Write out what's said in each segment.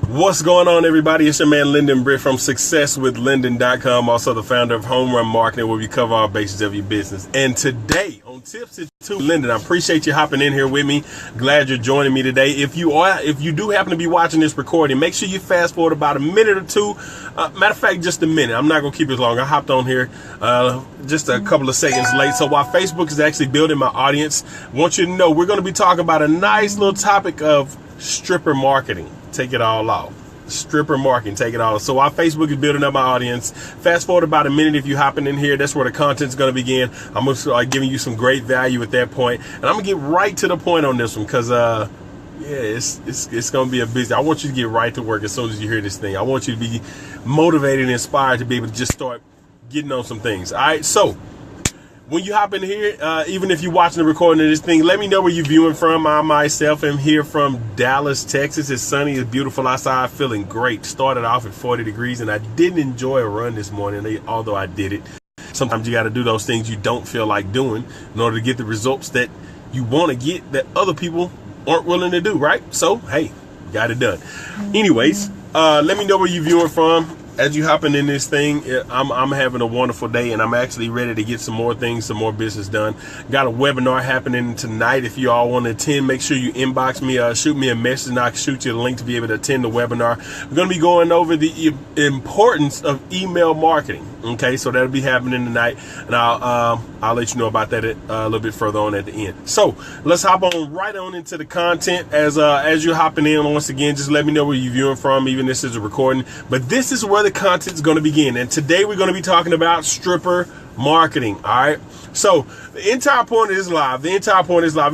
What's going on, everybody? It's your man Lyndon Britt from SuccessWithLyndon.com, also the founder of Home Run Marketing, where we cover all bases of your business. And today on Tips to Lyndon, I appreciate you hopping in here with me. Glad you're joining me today. If you do happen to be watching this recording, make sure you fast forward about a minute or two. Matter of fact, just a minute. I'm not gonna keep it long. I hopped on here just a couple of seconds late. So while Facebook is actually building my audience, I want you to know we're going to be talking about a nice little topic of stripper marketing. Take it all off. Stripper marketing, take it all. So while Facebook is building up my audience, fast forward about a minute if you're hopping in here. That's where the content's going to begin. I'm going to start giving you some great value at that point, and I'm going to get right to the point on this one because it's going to be a busy. I want you to get right to work as soon as you hear this thing. I want you to be motivated and inspired to be able to just start getting on some things. All right, so when you hop in here, even if you're watching the recording of this thing, let me know where you're viewing from. I myself am here from Dallas, Texas. It's sunny, it's beautiful outside, feeling great. Started off at 40 degrees, and I didn't enjoy a run this morning, although I did it. Sometimes you got to do those things you don't feel like doing in order to get the results that you want to get that other people aren't willing to do, right? So, hey, got it done. Anyways, let me know where you're viewing from. As you hopping in this thing, I'm having a wonderful day, and I'm actually ready to get some more things, some more business done. Got a webinar happening tonight. If you all want to attend, make sure you inbox me, shoot me a message, and I can shoot you the link to be able to attend the webinar. We're going to be going over the importance of email marketing. Okay, so that'll be happening tonight, and I'll let you know about that a little bit further on at the end. So let's hop on right on into the content. As you're hopping in, once again, just let me know where you're viewing from. Even this is a recording, but this is where the content is going to begin. And today we're going to be talking about stripper marketing. All right. So the entire point is live. We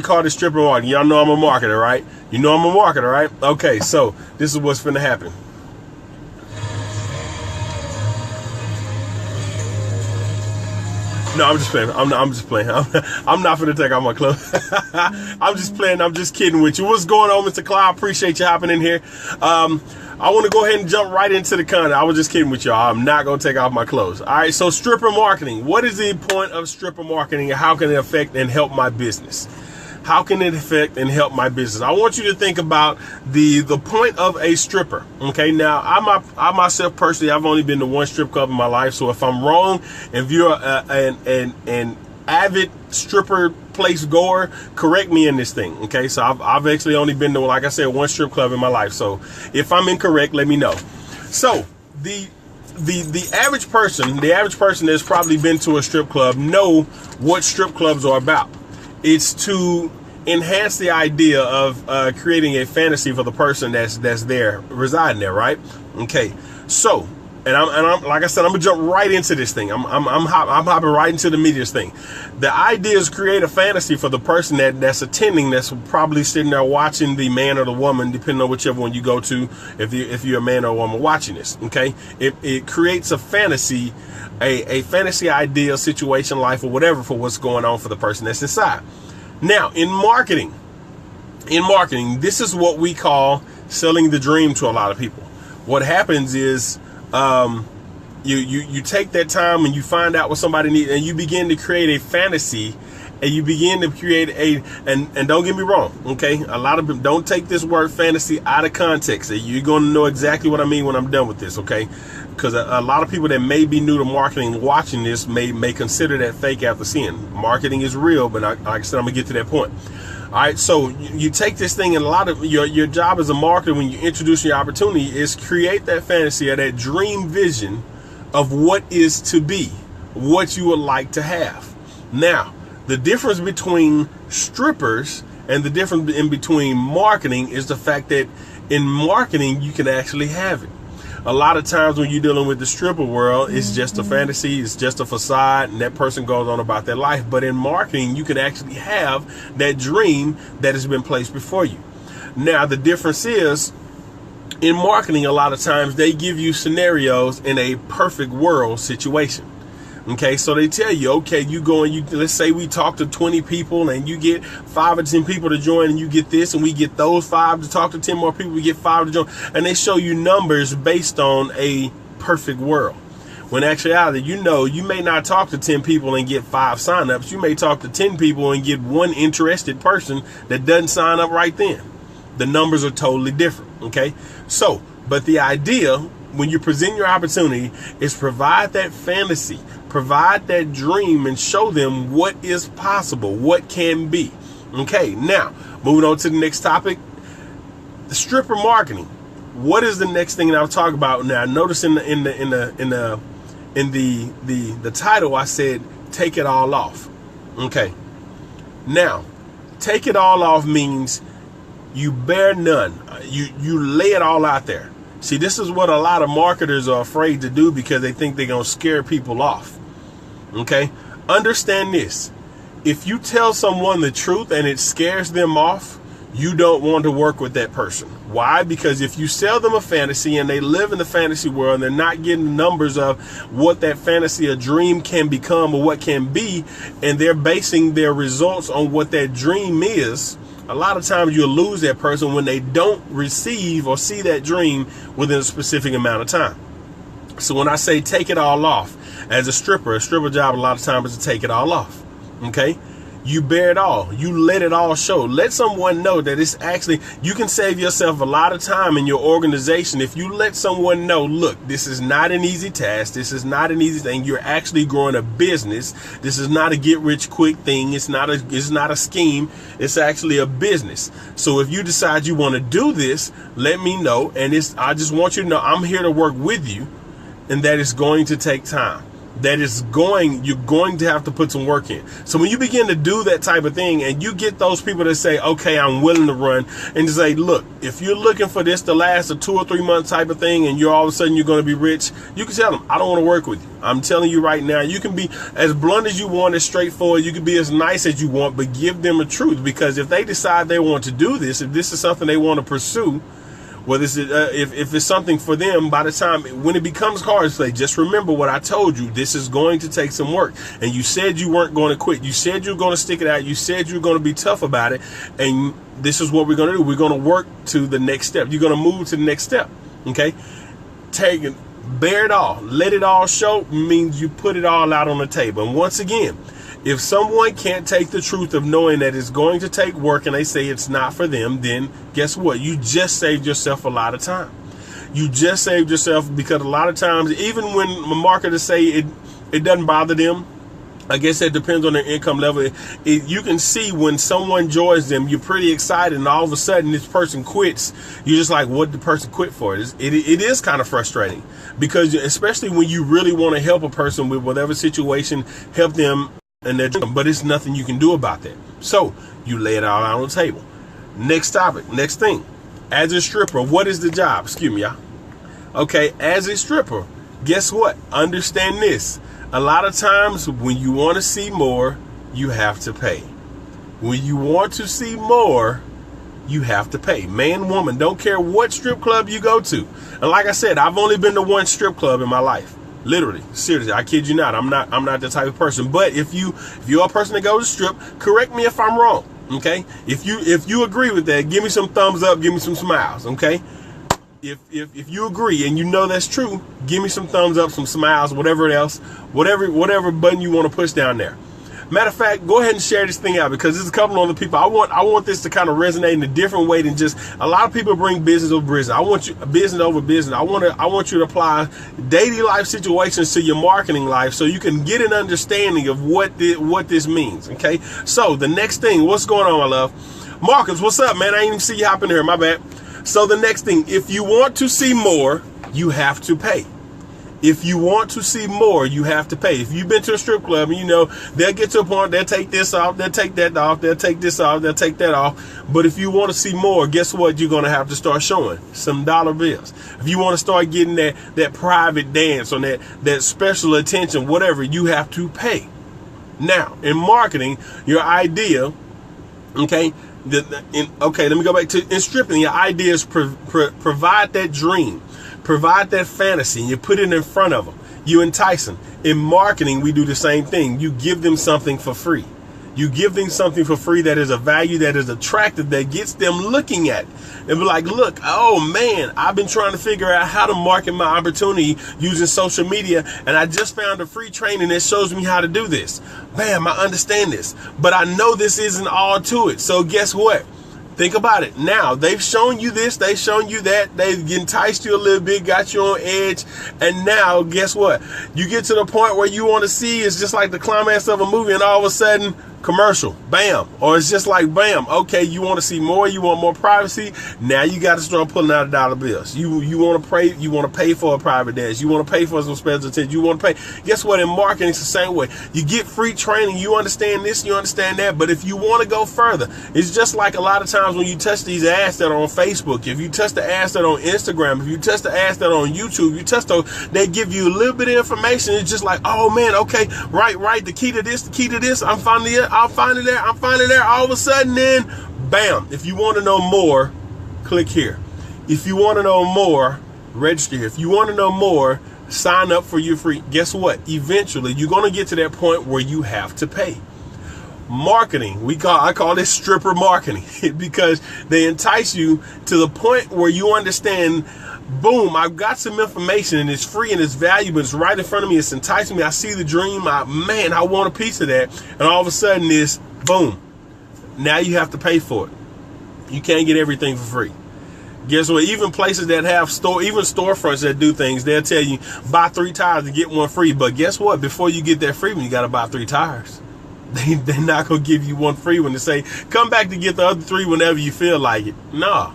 call it stripper marketing. Y'all know I'm a marketer, right? You know I'm a marketer, right? Okay. So this is what's going to happen. No, I'm just playing. I'm just playing. I'm not going to take off my clothes. I'm just playing. I'm just kidding with you. What's going on, Mr. Cloud? Appreciate you hopping in here. I want to go ahead and jump right into the content. I was just kidding with y'all. I'm not going to take off my clothes. All right. So stripper marketing. What is the point of stripper marketing, and how can it affect and help my business? How can it affect and help my business? I want you to think about the point of a stripper. Okay, now I myself personally, I've only been to one strip club in my life. So if I'm wrong, if you're an avid stripper place goer, correct me in this thing. Okay, so I've actually only been to, like I said, one strip club in my life. So if I'm incorrect, let me know. So the average person that's probably been to a strip club know what strip clubs are about. It's to enhance the idea of creating a fantasy for the person that's there, residing there, right? Okay, so and I'm like I said, I'm gonna jump right into this thing. I'm hopping right into the media thing. The idea is create a fantasy for the person that's attending, that's probably sitting there watching the man or the woman, depending on whichever one you go to. If you're a man or a woman watching this, okay, it creates a fantasy. A fantasy idea, situation, life, or whatever for what's going on for the person that's inside. Now, in marketing, this is what we call selling the dream to a lot of people. What happens is you take that time and you find out what somebody needs, and you begin to create a fantasy, and you begin to create and don't get me wrong, okay? A lot of people don't take this word fantasy out of context. You're going to know exactly what I mean when I'm done with this, okay? Because a lot of people that may be new to marketing watching this may consider that fake after seeing. Marketing is real, but like I said, I'm gonna get to that point. All right, so you take this thing, and a lot of your job as a marketer when you introduce your opportunity is create that fantasy or that dream vision of what is to be, what you would like to have. Now, the difference between strippers and the difference in between marketing is the fact that in marketing you can actually have it. A lot of times when you're dealing with the stripper world, it's just a fantasy, it's just a facade, and that person goes on about their life. But in marketing, you can actually have that dream that has been placed before you. Now, the difference is, in marketing, a lot of times they give you scenarios in a perfect world situation. Okay, so they tell you, okay, you go and let's say we talk to 20 people and you get 5 or 10 people to join, and you get this, and we get those 5 to talk to 10 more people, we get 5 to join, and they show you numbers based on a perfect world. When actuality, you may not talk to 10 people and get 5 signups. You may talk to 10 people and get 1 interested person that doesn't sign up right then. The numbers are totally different. Okay, so But the idea when you present your opportunity is provide that fantasy, provide that dream, and show them what is possible, what can be. Okay, now moving on to the next topic, the stripper marketing. What is the next thing that I'll talk about now? Notice in the title I said take it all off. Okay, now take it all off means you bear none. You lay it all out there. See, this is what a lot of marketers are afraid to do because they think they're going to scare people off. Okay? Understand this. If you tell someone the truth and it scares them off, you don't want to work with that person. Why? Because if you sell them a fantasy and they live in the fantasy world and they're not getting numbers of what that fantasy or dream can become or what can be, and they're basing their results on what that dream is, a lot of times you'll lose that person when they don't receive or see that dream within a specific amount of time. So when I say take it all off, as a stripper job a lot of times is to take it all off. Okay? You bear it all. You let it all show. Let someone know that it's actually, you can save yourself a lot of time in your organization if you let someone know, look, this is not an easy task. This is not an easy thing. You're actually growing a business. This is not a get rich quick thing. It's not a scheme. It's actually a business. So if you decide you want to do this, let me know. And I just want you to know I'm here to work with you, and that it's going to take time. You're going to have to put some work in. So when you begin to do that type of thing and you get those people that say, okay, I'm willing to run, and to say, look, if you're looking for this to last a 2 or 3 month type of thing and you're all of a sudden you're going to be rich, you can tell them, I don't want to work with you. I'm telling you right now, you can be as blunt as you want, as straightforward, you can be as nice as you want, but give them the truth. Because if they decide they want to do this, if this is something they want to pursue, well, if it's something for them, by the time when it becomes hard, say, just remember what I told you. This is going to take some work. And you said you weren't going to quit. You said you were going to stick it out. You said you were going to be tough about it. And this is what we're going to do. We're going to work to the next step. You're going to move to the next step. Okay? Bear it all. Let it all show means you put it all out on the table. And once again, if someone can't take the truth of knowing that it's going to take work and they say it's not for them, then guess what? You just saved yourself a lot of time. You just saved yourself, because a lot of times, even when marketers say it doesn't bother them, I guess that depends on their income level. You can see when someone joins them, you're pretty excited, and all of a sudden this person quits. You're just like, what did the person quit for? It is kind of frustrating, because especially when you really want to help a person with whatever situation, help them. But it's nothing you can do about that. So you lay it all out on the table. Next topic, next thing. As a stripper, what is the job? Excuse me, y'all. Okay, as a stripper, guess what? Understand this. A lot of times when you want to see more, you have to pay. When you want to see more, you have to pay. Man, woman, don't care what strip club you go to. And like I said, I've only been to one strip club in my life. Literally, seriously, I kid you not. I'm not the type of person. But if you're a person that goes to strip, correct me if I'm wrong. Okay? If you agree with that, give me some thumbs up, give me some smiles. Okay? If you agree and you know that's true, give me some thumbs up, some smiles, whatever else, whatever button you want to push down there. Matter of fact, go ahead and share this thing out, because there's a couple other people. I want this to kind of resonate in a different way than just a lot of people bring business over business. I want you business over business. I want you to apply daily life situations to your marketing life so you can get an understanding of what this means. Okay. So the next thing, what's going on, my love? Marcus, what's up, man? I didn't even see you hop in here. My bad. So the next thing, if you want to see more, you have to pay. If you want to see more, you have to pay. If you've been to a strip club and you know, they'll get to a point, they'll take this off, they'll take that off, they'll take this off, they'll take that off. But if you want to see more, guess what? You're going to have to start showing some dollar bills. If you want to start getting that private dance or that special attention, whatever, you have to pay. Now, in marketing, your idea, okay, let me go back to in stripping. Your idea is provide that dream. Provide that fantasy, and you put it in front of them. You entice them. In marketing, we do the same thing. You give them something for free. You give them something for free that is a value, that is attractive, that gets them looking at it. And be like, look, oh man, I've been trying to figure out how to market my opportunity using social media, and I just found a free training that shows me how to do this. Bam, I understand this. But I know this isn't all to it. So guess what? Think about it. Now, they've shown you this, they've shown you that, they've enticed you a little bit, got you on edge, and now, guess what? You get to the point where you want to see, it's just like the climax of a movie, and all of a sudden, commercial, bam. Or it's just like, bam, okay, you want to see more, you want more privacy, now you got to start pulling out dollar bills. You want to pay for a private dance, you want to pay for some special attention, you want to pay. Guess what? In marketing, it's the same way. You get free training, you understand this, you understand that, but if you want to go further, it's just like a lot of times when you touch these ads that are on Facebook, if you touch the ads that are on Instagram, if you touch the ads that are on YouTube, you touch those, they give you a little bit of information. It's just like, oh man, okay, right, the key to this, I'm finally there. All of a sudden, then, bam. If you want to know more, click here. If you want to know more, register here. If you want to know more, sign up for your free. Guess what? Eventually, you're going to get to that point where you have to pay. Marketing, I call this stripper marketing because they entice you to the point where you understand, boom, I've got some information and it's free and it's valuable. It's right in front of me. It's enticing me. I see the dream. I want a piece of that. And all of a sudden it's boom. Now you have to pay for it. You can't get everything for free. Guess what? Even places that have even storefronts that do things, they'll tell you buy 3 tires to get 1 free. But guess what? Before you get that free one, you got to buy 3 tires. They're not going to give you 1 free one to say, come back to get the other 3 whenever you feel like it. No.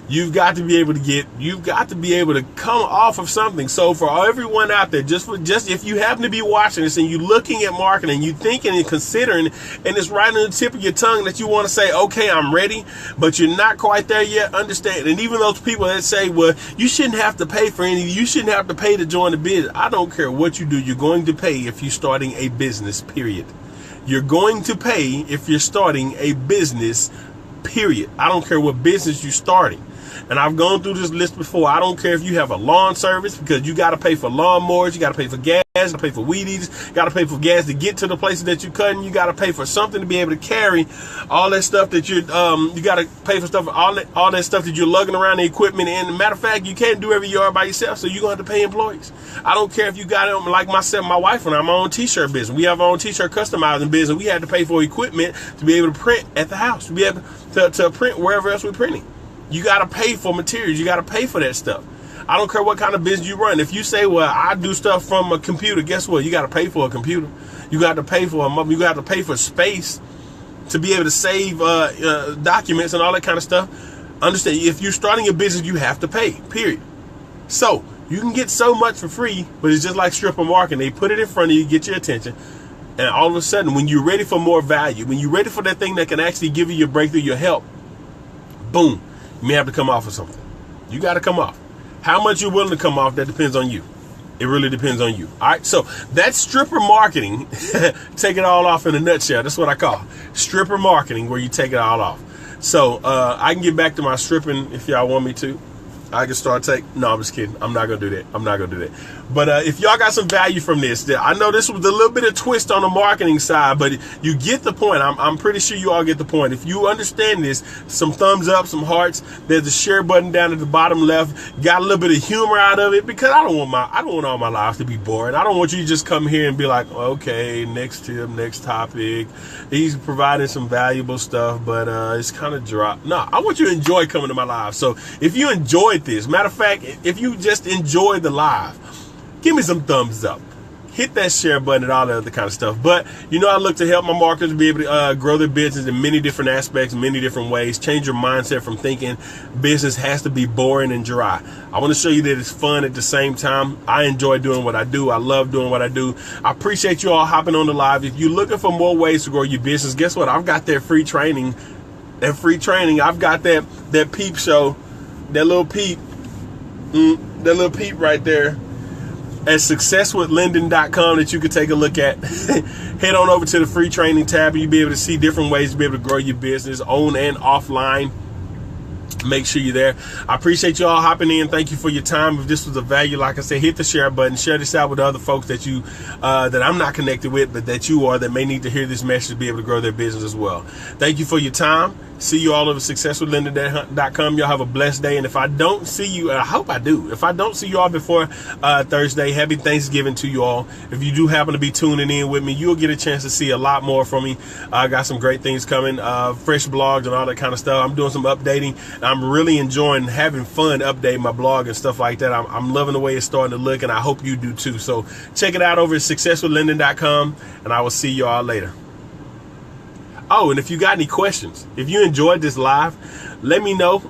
You've got to be able to come off of something. So for everyone out there, just if you happen to be watching this and you're looking at marketing, you thinking and considering, and it's right on the tip of your tongue that you want to say, okay, I'm ready, but you're not quite there yet, understand. And even those people that say, well, you shouldn't have to pay for anything, you shouldn't have to pay to join the business. I don't care what you do, you're going to pay if you're starting a business, period. You're going to pay if you're starting a business, period. I don't care what business you're starting. And I've gone through this list before. I don't care if you have a lawn service, because you got to pay for lawnmowers, you got to pay for gas, you got to pay for weed eaters, you got to pay for gas to get to the places that you're cutting. You got to pay for something to be able to carry all that stuff that you got to pay for stuff, all that stuff that you're lugging around, the equipment. And matter of fact, you can't do every yard by yourself, so you're going to have to pay employees. I don't care if you got them like myself, my wife and I, my own t-shirt business. We have our own t-shirt customizing business. We had to pay for equipment to be able to print at the house, to be able to print wherever else we're printing. You got to pay for materials. You got to pay for that stuff. I don't care what kind of business you run. If you say, well, I do stuff from a computer, guess what? You got to pay for a computer. You got to pay for you got to pay for space to be able to save documents and all that kind of stuff. Understand, if you're starting a business, you have to pay, period. So you can get so much for free, but it's just like stripper marketing. They put it in front of you, get your attention. And all of a sudden, when you're ready for more value, when you're ready for that thing that can actually give you your breakthrough, your help, boom. You may have to come off of something. You got to come off. How much you're willing to come off, that depends on you. It really depends on you. All right, so that's stripper marketing. Take it all off in a nutshell. That's what I call stripper marketing, where you take it all off. So I can get back to my stripping if y'all want me to. I can start no, I'm just kidding. I'm not going to do that. But if y'all got some value from this, I know this was a little bit of twist on the marketing side, but you get the point. I'm pretty sure you all get the point. If you understand this, some thumbs up, some hearts. There's a share button down at the bottom left. Got a little bit of humor out of it, because I don't want all my lives to be boring. I don't want you to just come here and be like, okay, next tip, next topic. He's providing some valuable stuff, but it's kind of dry. No, I want you to enjoy coming to my live. So if you enjoyed this, matter of fact, if you just enjoyed the live, give me some thumbs up, hit that share button and all that other kind of stuff. But I look to help my marketers be able to grow their business in many different aspects, many different ways. Change your mindset from thinking business has to be boring and dry. I want to show you that it's fun at the same time. I enjoy doing what I do. I love doing what I do. I appreciate you all hopping on the live. If you're looking for more ways to grow your business, guess what? I've got that free training. I've got that peep show, that little peep right there at successwithlinden.com that you can take a look at. Head on over to the free training tab, and you'll be able to see different ways to be able to grow your business on and offline. Make sure you're there. I appreciate you all hopping in. Thank you for your time. If this was of value, like I said, hit the share button. Share this out with other folks that that I'm not connected with, but that you are, that may need to hear this message to be able to grow their business as well. Thank you for your time. See you all over successwithlendon.com. Y'all have a blessed day. And if I don't see you, I hope I do. If I don't see you all before Thursday, happy Thanksgiving to you all. If you do happen to be tuning in with me, you'll get a chance to see a lot more from me. I got some great things coming, fresh blogs and all that kind of stuff. I'm doing some updating. And I'm really enjoying having fun updating my blog and stuff like that. I'm loving the way it's starting to look, and I hope you do too. So check it out over at successwithlendon.com, and I will see you all later. Oh, and if you got any questions, if you enjoyed this live, let me know.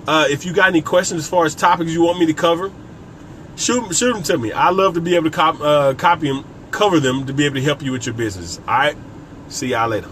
If you got any questions as far as topics you want me to cover, shoot them to me. I love to be able to cover them to be able to help you with your business. All right. See y'all later.